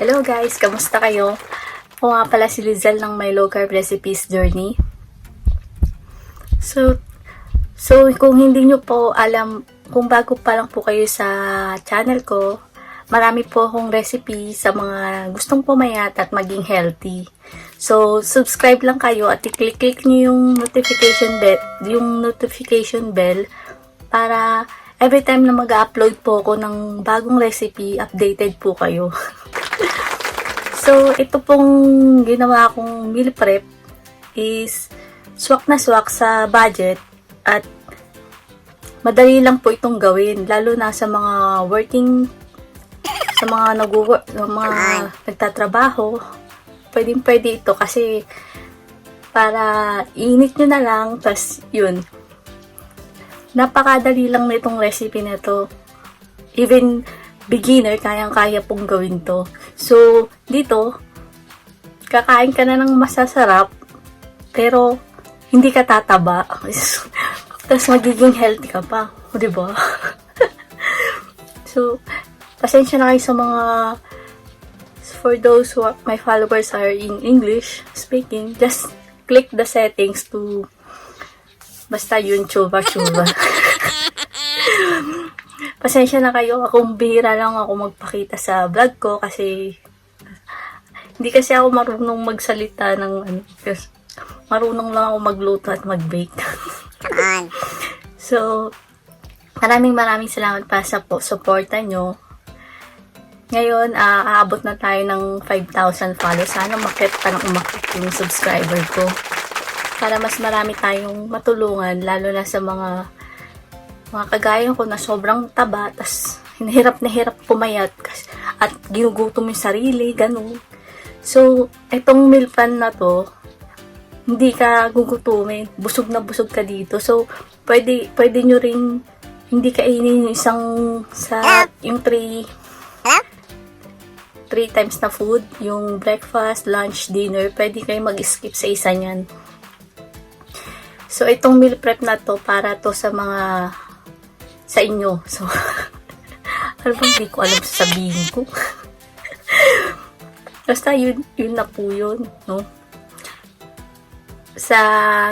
Hello guys, kamusta kayo? Ako nga pala si Lizelle ng My Low Carb Recipes Journey. So kung hindi nyo po alam, kung bago pa lang po kayo sa channel ko, marami po akong recipe sa mga gustong pumayat at maging healthy. So, subscribe lang kayo at i-click nyo yung notification bell para every time na mag-upload po ako ng bagong recipe, updated po kayo. So, ito pong ginawa kong meal prep is swak na swak sa budget at madali lang po itong gawin, lalo na sa mga sa mga nagtatrabaho. Pwede ito kasi para init nyo na lang, tas yun. Napakadali lang na itong recipe na to. Even beginner, kayang-kaya pong gawin to. So, dito, kakain ka na ng masasarap, pero hindi ka tataba. Tapos magiging healthy ka pa. O, diba? So, pasensya na kayo sa mga, for those who are, my followers are in English speaking, just click the settings to, basta yun, chuba. Pasensya na kayo, akong bihira lang ako magpakita sa vlog ko kasi hindi kasi ako marunong magsalita ng kasi marunong lang ako magluto at mag-bake. So, maraming salamat pa sa suporta nyo. Ngayon, aabot na tayo ng 5,000 followers. Sana umakit yung subscriber ko. Para mas marami tayong matulungan, lalo na sa mga kagaya ko na sobrang taba, tas hirap pumayat at ginugutom yung sarili, ganun. So, itong meal plan na to, hindi ka gugutumin, busog na busog ka dito. So, pwede nyo ring hindi kainin yung yung 3 times na food, yung breakfast, lunch, dinner, pwede kayo mag-skip sa isa niyan. So, itong meal prep na to, para to sa inyo. So, ano bang di ko alam sabihin ko. Basta yun na po yun, no? Sa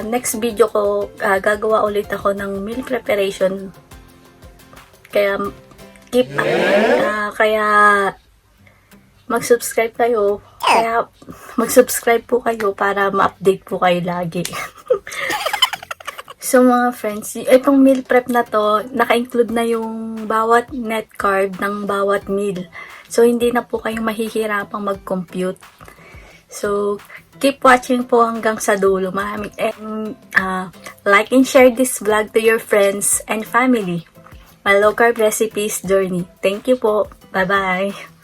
next video ko, gagawa ulit ako ng meal preparation. Kaya, mag-subscribe kayo. Kaya, mag-subscribe po kayo para ma-update po kayo lagi. So mga friends, itong meal prep na to, naka-include na yung bawat net carb ng bawat meal. So hindi na po kayo mahihirapang mag-compute. So keep watching po hanggang sa dulo. Like and share this vlog to your friends and family. My low carb recipes journey. Thank you po. Bye-bye.